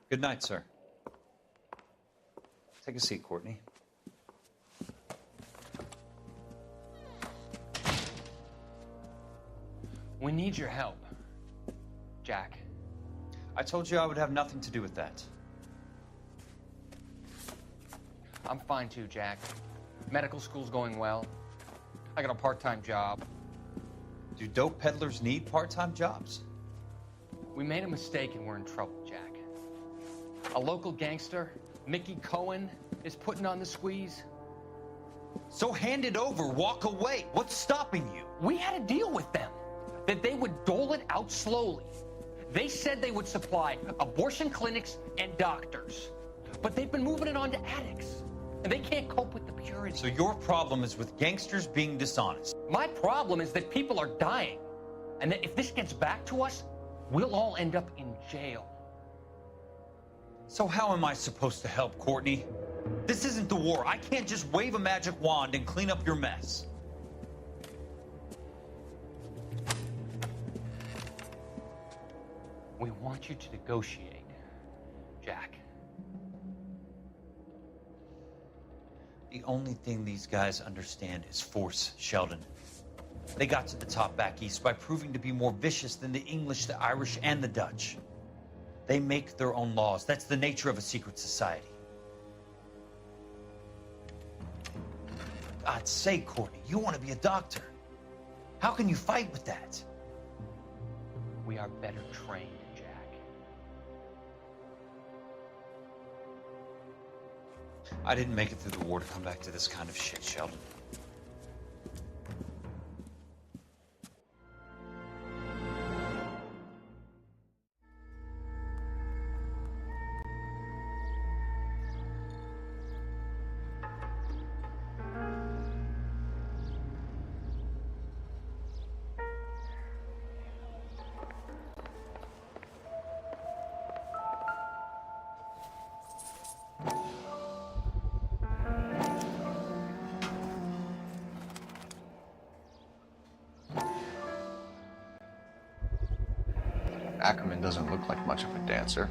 Good night, sir. Take a seat, Courtney. We need your help, Jack. I told you I would have nothing to do with that. I'm fine too, Jack. Medical school's going well. I got a part-time job. Do dope peddlers need part-time jobs? We made a mistake and we're in trouble, Jack. A local gangster, Mickey Cohen, is putting on the squeeze. So hand it over, walk away. What's stopping you? We had a deal with them that they would dole it out slowly. They said they would supply abortion clinics and doctors, but they've been moving it on to addicts, and they can't cope with the purity. So your problem is with gangsters being dishonest. My problem is that people are dying, and that if this gets back to us, we'll all end up in jail. So how am I supposed to help, Courtney? This isn't the war. I can't just wave a magic wand and clean up your mess. We want you to negotiate, Jack. The only thing these guys understand is force, Sheldon. They got to the top back east by proving to be more vicious than the English, the Irish, and the Dutch. They make their own laws. That's the nature of a secret society. For God's sake, Courtney, you want to be a doctor. How can you fight with that? We are better trained, Jack. I didn't make it through the war to come back to this kind of shit, Sheldon. Ackerman doesn't look like much of a dancer.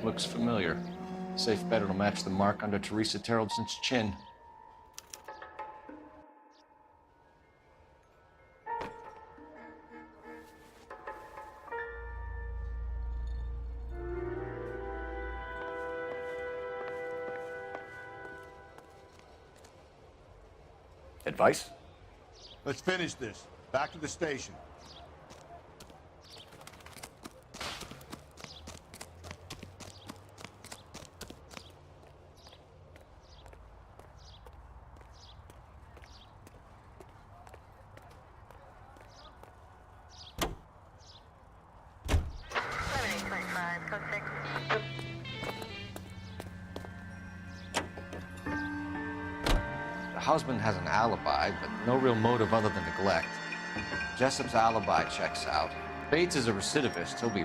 Looks familiar. Safe bet it'll match the mark under Teresa Terrelson's chin. Advice? Let's finish this. Back to the station. The husband has an alibi, but no real motive other than neglect. Jessup's alibi checks out. Bates is a recidivist. He'll be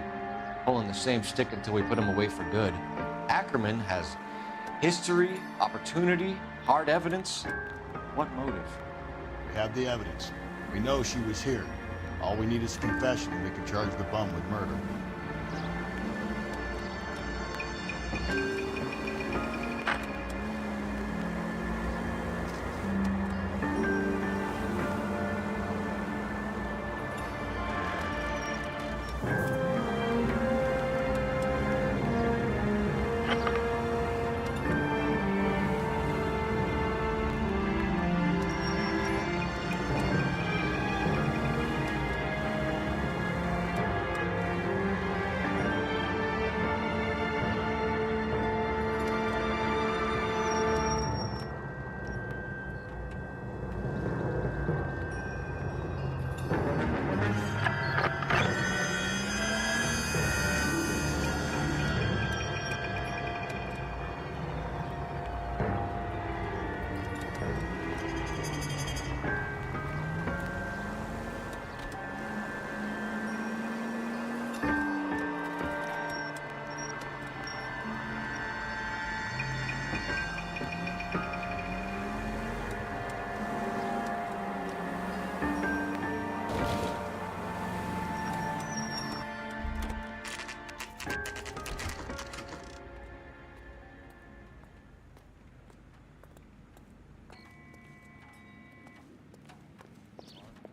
pulling the same stick until we put him away for good. Ackerman has history, opportunity, hard evidence. What motive? We have the evidence. We know she was here. All we need is a confession and we can charge the bum with murder.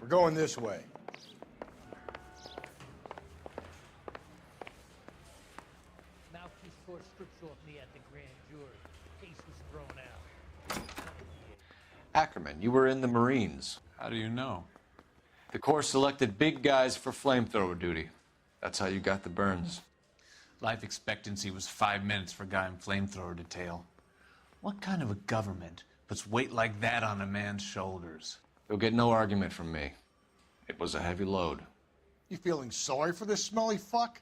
We're going this way. Mouthpiece court strips off me at the grand jury. Case was thrown out. Ackerman, you were in the Marines. How do you know? The Corps selected big guys for flamethrower duty. That's how you got the burns. Life expectancy was 5 minutes for a guy in flamethrower detail. What kind of a government puts weight like that on a man's shoulders? You'll get no argument from me. It was a heavy load. You feeling sorry for this smelly fuck?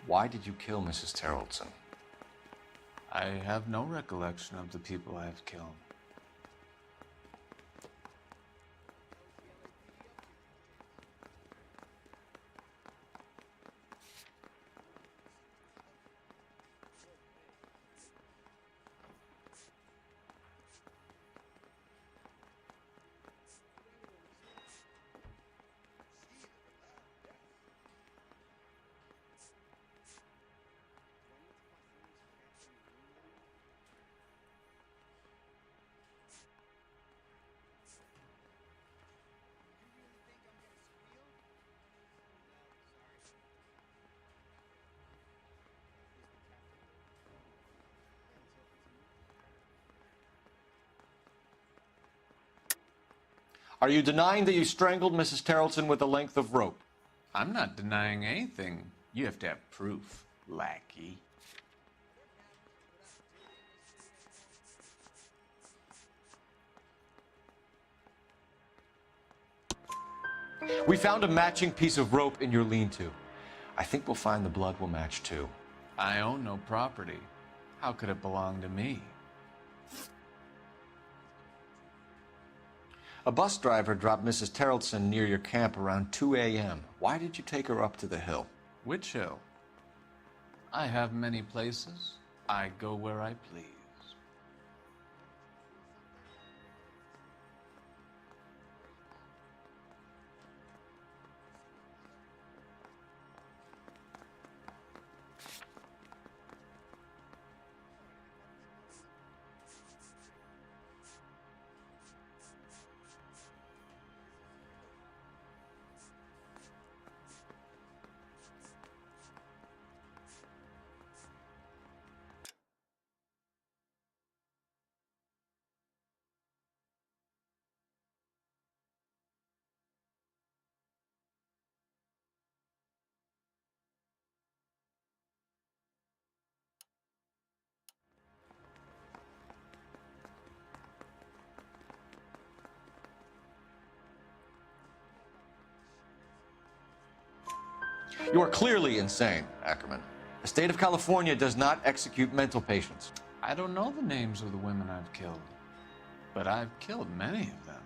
Why did you kill Mrs. Terrellson? I have no recollection of the people I have killed. Are you denying that you strangled Mrs. Terrellson with a length of rope? I'm not denying anything. You have to have proof, lackey. We found a matching piece of rope in your lean-to. I think we'll find the blood will match too. I own no property. How could it belong to me? A bus driver dropped Mrs. Terrellson near your camp around 2 a.m. Why did you take her up to the hill? Which hill? I have many places. I go where I please. You are clearly insane, Ackerman. The state of California does not execute mental patients. I don't know the names of the women I've killed, but I've killed many of them.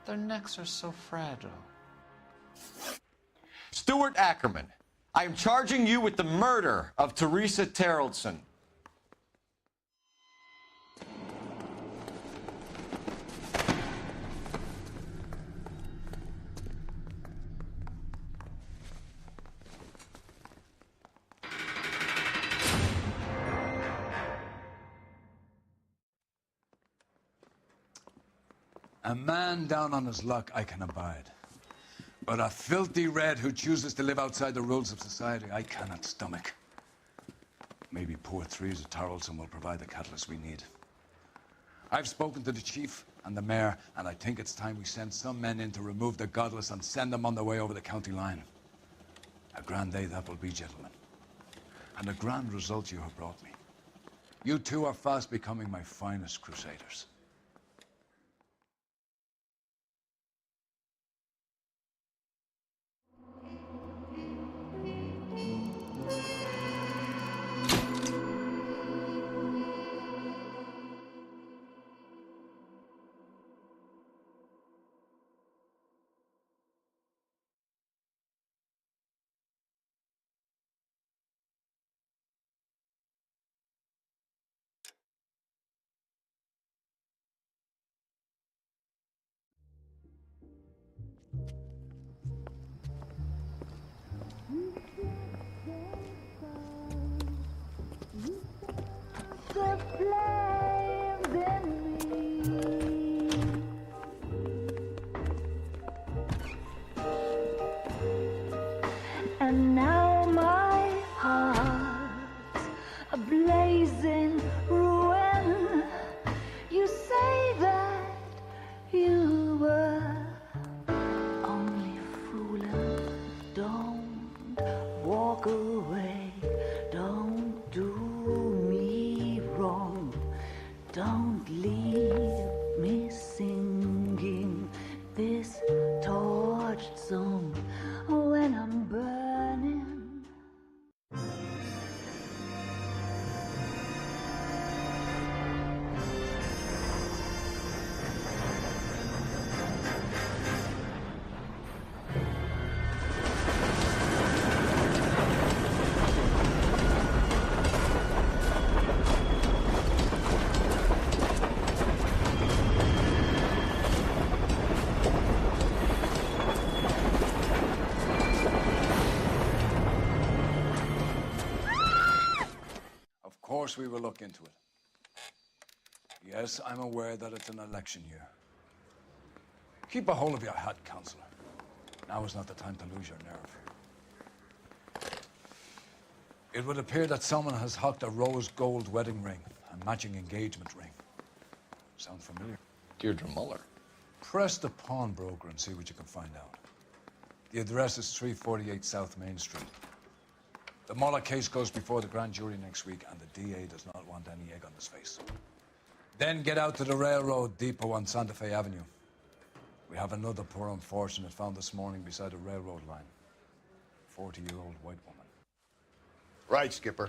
Their necks are so fragile. Stuart Ackerman, I am charging you with the murder of Teresa Terrellson. A man down on his luck I can abide. But a filthy red who chooses to live outside the rules of society, I cannot stomach. Maybe poor Teresa Terrellson will provide the catalyst we need. I've spoken to the chief and the mayor, and I think it's time we send some men in to remove the godless and send them on their way over the county line. A grand day that will be, gentlemen. And a grand result you have brought me. You two are fast becoming my finest crusaders. The flag. a blazing ruin. You say that you were only fooling. Don't walk away. Don't do me wrong. Don't leave me singing this torched song when I'm burning. Of course we will look into it. Yes, I'm aware that it's an election year. Keep a hold of your hat, Counselor. Now is not the time to lose your nerve. It would appear that someone has hocked a rose gold wedding ring and matching engagement ring. Sound familiar? Deirdre Muller. Press the pawnbroker and see what you can find out. The address is 348 South Main Street. The Muller case goes before the grand jury next week, and the DA does not want any egg on his face. Then get out to the railroad depot on Santa Fe Avenue. We have another poor unfortunate found this morning beside a railroad line. 40-year-old white woman. Right, Skipper.